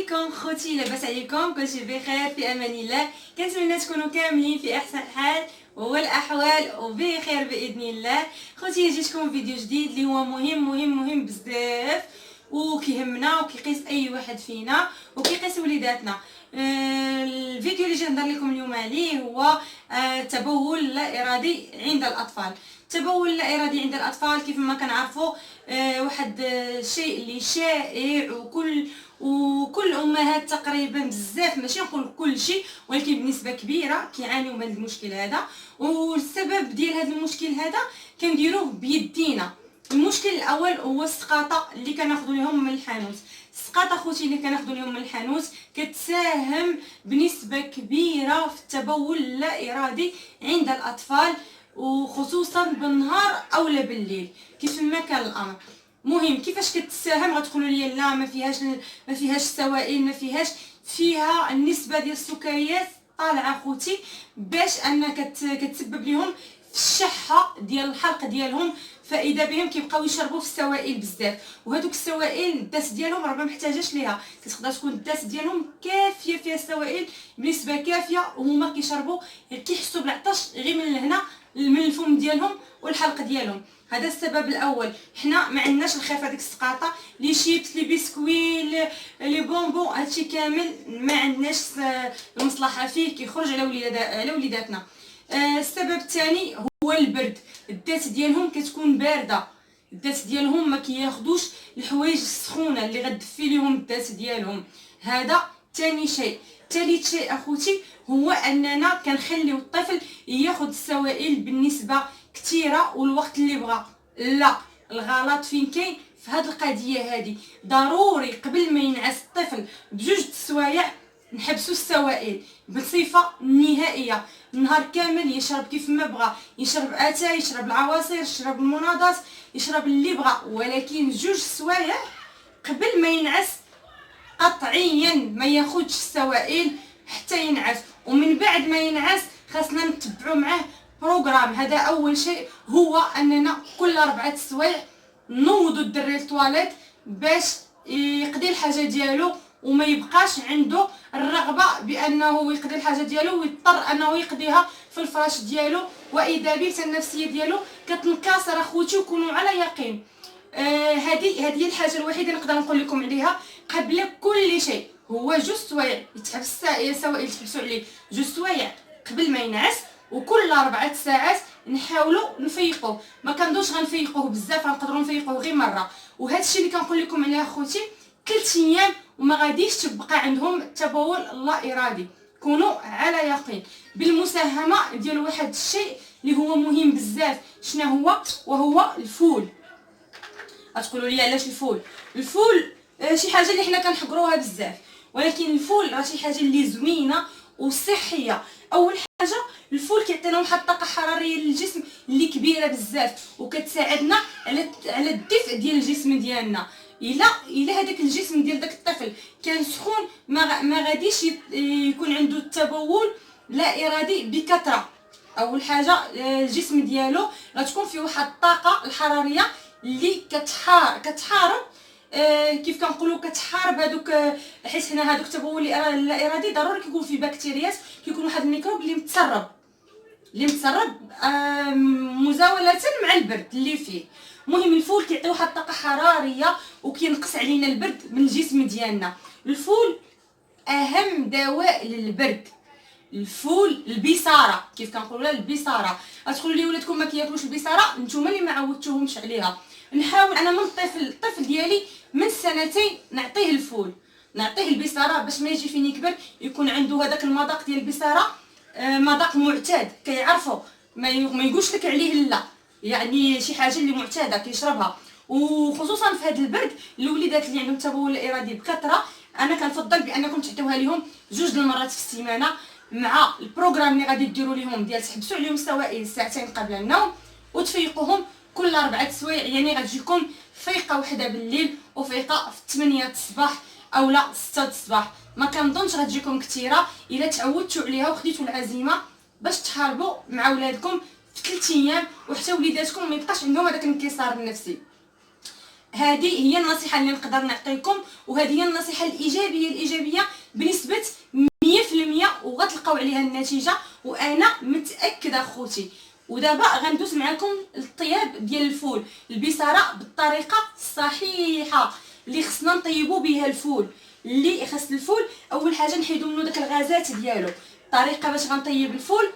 عليكم خوتي، لاباس عليكم؟ كلشي بخير في امان الله. كنتمنى تكونوا كاملين في احسن حال والاحوال وبخير باذن الله. خوتي جيتكم فيديو جديد اللي هو مهم بزاف وكيهمنا وكيقيس اي واحد فينا وكيقيس وليداتنا. الفيديو اللي جاي نهضر لكم اليوم عليه هو التبول اللا ارادي عند الاطفال. التبول اللا ارادي عند الاطفال كيف ما كنعرفوا واحد الشيء اللي شائع وكل امهات تقريبا بزاف، ماشي نقول كل شيء ولكن بنسبه كبيره كيعانيوا من المشكل هذا. والسبب ديال هذا المشكل هذا كنديروه بيدينا. المشكل الاول هو السقاطه اللي كناخذوا لهم من الحانوت. السقاطه خوتي اللي كناخذوا لهم من الحانوت كتساهم بنسبه كبيره في التبول اللا ارادي عند الاطفال، وخصوصا بالنهار اولا بالليل كيف ما كان الامر. مهم كيفاش كتساهم؟ غتقولوا لي لا ما فيهاش سوائل، ما فيها النسبه ديال السكريات طالعه خوتي باش انك كتسبب لهم في الشحه ديال الحلق ديالهم، فاذا بهم كيبقاو يشربوا في السوائل بزاف. وهذوك السوائل الداس ديالهم راه ما محتاجاش ليها، كتقدر تكون الداس ديالهم كافيه فيها السوائل بنسبه كافيه وهما كيشربوا كيحسوا بالعطش غير من هنا من الفم ديالهم والحلق ديالهم. هذا السبب الاول. حنا ما عندناش الخير في هذيك السقاطه، لي شيبس لي بسكوي لي بونبون هادشي كامل ما عندناش المصلحه فيه، كيخرج على وليداتنا. السبب الثاني هو البرد. الدات ديالهم كتكون بارده، الدات ديالهم ما كياخذوش الحوايج السخونه اللي غتدفي لهم الدات ديالهم. هذا ثاني شيء. ثالث شيء اخوتي هو اننا كنخليو الطفل ياخذ السوائل بالنسبه كثيره والوقت اللي بغى. لا، الغلط فين كاين في هذه القضيه هذه. ضروري قبل ما ينعس الطفل بجوج السوايع نحبسوا السوائل بصفه نهائيه. النهار كامل يشرب كيف ما بغى، يشرب اتاي، يشرب العواصير، يشرب المناضات، يشرب اللي بغى، ولكن جوج السوايع قبل ما ينعس قطعيا ما ياخذش السوائل حتى ينعس. ومن بعد ما ينعس خاصنا نتبعوا معاه بروغرام. هذا اول شيء، هو اننا كل 4 سوايع نوضوا الدري للطواليت باش يقضي الحاجه ديالو وما يبقاش عنده الرغبه بانه يقضي الحاجه ديالو ويضطر انه يقضيها في الفراش ديالو، واذا بيت النفسيه ديالو كتنكسر اخوتي. وكونوا على يقين هذه هي الحاجه الوحيده اللي نقدر نقول لكم عليها قبل كل شيء. هو جوج سوايع يتحبس السوائل يتحبسوا عليه جوج سوايع قبل ما ينعس، وكل 4 ساعات نحاولوا نفيقوه. ما كندوش غنفيقوه بزاف، غنقدروا نفيقوه غير مره. وهذا الشيء اللي كنقول لكم عليه اخوتي 3 ايام وما غاديش تبقى عندهم التبول اللا ارادي. كونوا على يقين بالمساهمه ديال واحد الشيء اللي هو مهم بزاف. شنو هو؟ وهو الفول. غتقولوا لي علاش الفول؟ الفول شي حاجه اللي حنا كنحقروها بزاف، ولكن الفول راه شي حاجه اللي زوينه وصحيه. اول حاجه الفول كيعطينا واحد الطاقه حراريه للجسم اللي كبيره بزاف وكتساعدنا على الدفء ديال الجسم ديالنا. الا هذاك الجسم ديال داك الطفل كان سخون ما غاديش يكون عنده التبول لا ارادي بكثره. اول حاجه الجسم ديالو غتكون فيه واحد الطاقه الحراريه اللي كتحارب كيف كنقولوا كتحارب هذوك، حيت هنا هذوك التبول اللا ارادي ضروري كيكون فيه بكتيريات، كيكون واحد الميكروب اللي متسرب مزاوله مع البرد اللي فيه. المهم الفول كيعطي واحد الطاقه حراريه وكينقص علينا البرد من الجسم ديالنا. الفول اهم دواء للبرد. الفول البصاره كيف كنقولوا البصاره. غتقولوا لي ولادكم ما كياكلوش البصاره، نتوما اللي ما عودتوهمش عليها. نحاول انا من الطفل ديالي من 2 سنين نعطيه الفول، نعطيه البصاره باش ما يجي فين يكبر يكون عنده هذاك المذاق ديال البصاره، مذاق معتاد كيعرفوا، ما يقولش لك عليه لا، يعني شي حاجه اللي معتاده كيشربها. وخصوصا في هذا البرد الوليدات اللي عندهم تبول ارادي بكثره انا كنفضل بانكم تعطيوها لهم 2 المرات في السيمانه مع البروغرام اللي غادي ديروا لهم ديال تحبسوا عليهم السوائل ساعتين قبل النوم وتفيقوهم كل 4 سوايع. يعني غتجيكم فيقه وحده بالليل وفيقه في 8 الصباح او لا 6 الصباح. ما كنظنش غتجيكم كثيره الا تعودتوا عليها وخديتوا العزيمه باش تحاربوا مع ولادكم في 3 ايام وحتى وليداتكم ما يبقاش عندهم هذاك الانكسار النفسي. هذه هي النصيحه اللي نقدر نعطيكم، وهذه هي النصيحه الايجابيه بنسبه 100%، وغتلقاو عليها النتيجه، وانا متاكده خوتي. ودابا غندوز معكم الطياب ديال الفول البصاره بالطريقه الصحيحه اللي خصنا نطيبوا بها الفول. اللي خص الفول اول حاجه نحيدوا منه داك الغازات ديالو. الطريقه باش غنطيب الفول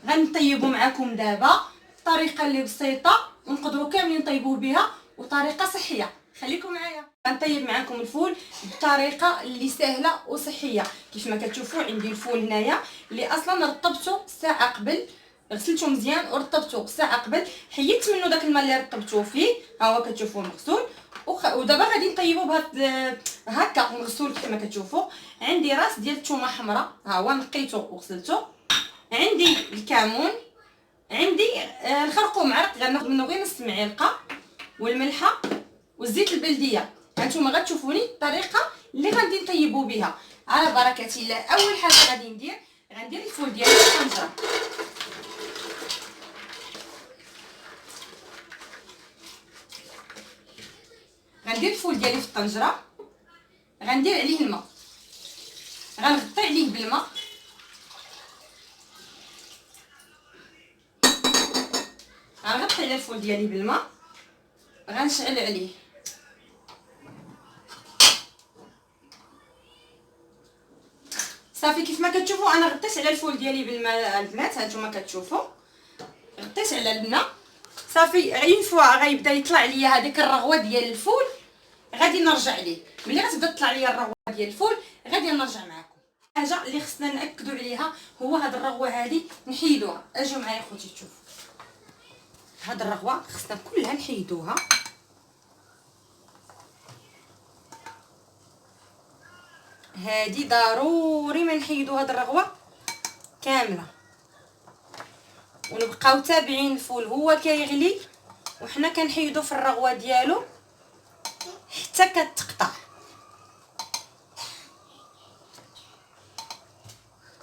غنطيبوا معكم دابا، طريقه اللي بسيطه ونقدروا كاملين نطيبوه بها، وطريقه صحيه. خليكم معايا غنطيب معكم الفول بطريقه اللي سهله وصحيه. كيف ما كتشوفوا عندي الفول هنايا اللي اصلا رطبته ساعه قبل، غسلته مزيان ورطبته ساعه قبل، حيدت منه داك الماء اللي رطبته فيه، ها هو كتشوفوه مغسول. ودابا غادي نطيبو بهاد هكا مغسول كما كتشوفوا. عندي راس ديال الثومه حمراء، ها هو نقيته وغسلته. عندي الكمون، عندي الخرقوم عرق غناخذ منه غير نص معلقه، والملحه والزيت البلديه. هانتوما غتشوفوني الطريقه اللي غادي نطيبو بها على بركه الله. اول حاجه غادي غندير الفول ديالي في الطنجره. غندير الفول ديالي في الطنجره، غندير عليه الماء، غنغطي عليه بالماء، غنغطي على الفول ديالي بالماء، غنشعل عليه. صافي كيف ما كتشوفوا انا غطيت على الفول ديالي بالماء البنات، هانتوما كتشوفوا غطيت على الماء. صافي اين فوا غيبدا يطلع ليا هذيك الرغوه ديال الفول غادي نرجع ليه. ملي غتبدا تطلع ليا الرغوه ديال الفول غادي نرجع معكم. الحاجه اللي خصنا ناكدوا عليها هو هاد الرغوه هذه نحيدوها. اجيو معايا خوتي تشوفوا هاد الرغوه خصنا كلها نحيدوها. هادي ضروري ما نحيدو هاد الرغوه كامله، ونبقاو تابعين الفول هو كيغلي وحنا كنحيدو في الرغوه ديالو حتى كتقطع.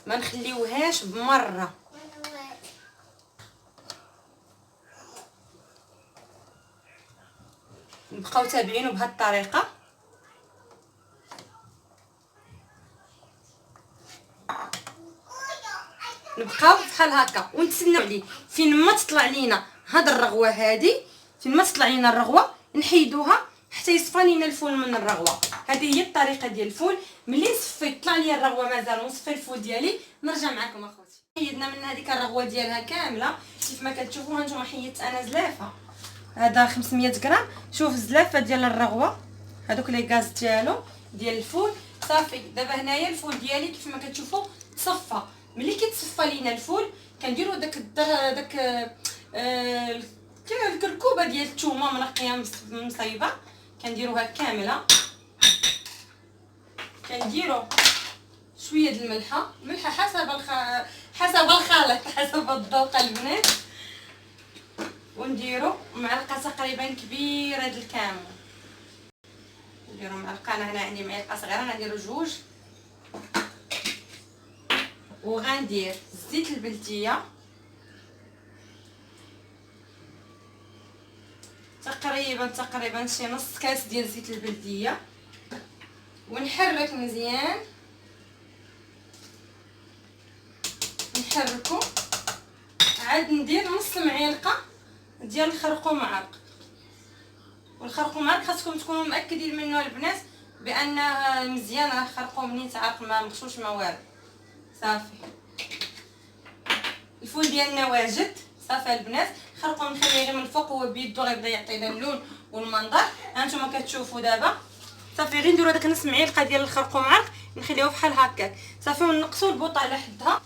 ما نخليوهاش بمره. نبقاو تابعينه بهاد الطريقه. نبقاو بحال هكا ونتسناو عليه. فين ما تطلع لينا هاد الرغوه هادي، فين ما تطلع لينا الرغوه نحيدوها حتى يصفى لينا الفول من الرغوه. هذه هي الطريقه ديال الفول. ملي صفيت طلع ليا الرغوه مازال ونصفي الفول ديالي نرجع معكم اخوتي. حيدنا من هذيك الرغوه ديالها كامله. كيف ما كتشوفوا هانتوما حيدت انا زلافه، هذا 500 غرام. شوف الزلافه ديال الرغوه، هذوك لي غاز ديالو ديال الفول. صافي دابا هنايا الفول ديالي كيف ما كتشوفوا تصفى. ملي كيتصفى لينا الفول كنديروا داك الكركوبه ديال الثومه منقيه مصايبه، كنديروها كامله. كنديروا شويه د الملحه حسب الخلط حسب الذوق البنات. ونديروا معلقه تقريبا كبيره د الكمون. نديروا معلقه، انا هنا عندي معلقه صغيره غنديروا جوج. وغندير الزيت البلديه تقريبا شي نص كاس ديال الزيت البلديه. ونحرك مزيان، نحركو. عاد ندير نص معلقه ديال الخرقوم عرق. والخرقوم عرق خاصكم تكونوا مأكدين منه البنات بانه مزيان، راه الخرقوم منين تعرق ما مغشوش ما والو. صافي الفول ديالنا واجد. صافي البنات الخرقوم نخليه غير من الفوق، هو بيدو غيبدا يعطينا اللون والمنظر. هانتوما كتشوفوا دابا. صافي غير نديرو داك نص معلقه ديال الخرقوم عرق نخليوه بحال هكاك. صافي ونقصوا البوطه على حدها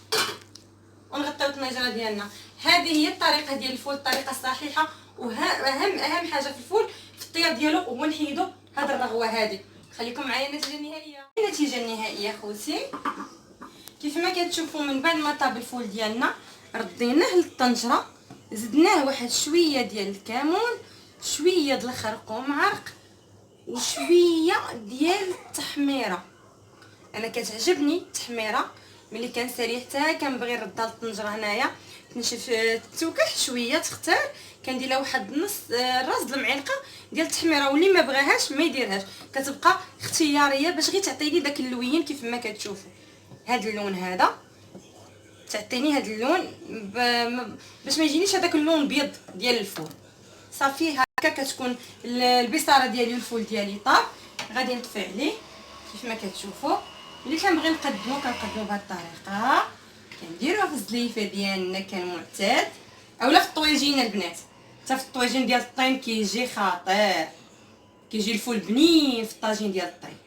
ونغطيو الطنجره ديالنا. هذه هي الطريقه ديال الفول، الطريقه الصحيحه. اهم حاجه في الفول في الطياب ديالو هو نحيدو هاد الرغوه هذه. خليكم معايا النتيجه النهائيه. النتيجه النهائيه خوتي كيف ما كتشوفوا، من بعد ما طاب الفول ديالنا رديناه للطنجره، زدناه واحد شويه ديال الكمون، شويه ديال الخرقوم عرق، وشويه ديال التحميره. انا كتعجبني التحميره ملي كنسالي حتى كنبغي نردها للطنجره. هنايا تنشف تتوكح شويه تختار، كندير لها واحد نص راس د المعلقه ديال التحميره، واللي ما بغاهاش ما يديرهاش، كتبقى اختياريه باش غير تعطيني داك اللوين كيف ما كتشوفوا. هذا اللون هذا تعطيني هذا اللون باش ما يجينيش هذاك اللون بيض ديال الفول. صافي هكا كتكون البصاره ديالي والفول ديالي طاب. غادي نطفي عليه كيف ما كتشوفوا. اللي كنبغي نقدمو كنقدمو بهذه الطريقه، كنديروها في الزليفه ديالنا كالمعتاد، اولا في الطويجين البنات. حتى في الطويجين ديال الطين كيجي خطير، كيجي الفول بنين في الطاجين ديال الطين.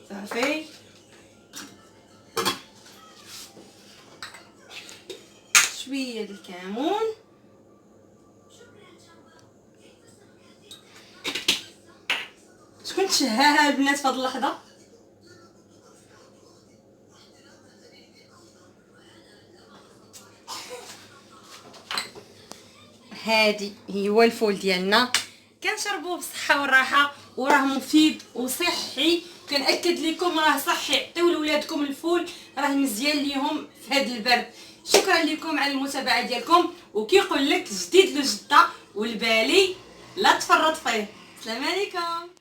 صافي شويه ديال الكمون، شكون تشهاها البنات في هذه اللحظه؟ هادي هو الفول ديالنا، كنشربوه بالصحه والراحه، وراه مفيد وصحي. كنأكد لكم راه صحي، عطيو لولادكم الفول، راه مزيان ليهم في هذا البرد. شكرا لكم على المتابعه ديالكم، وكيقول لك جديد لجده والبالي لا تفرط فيه. السلام عليكم.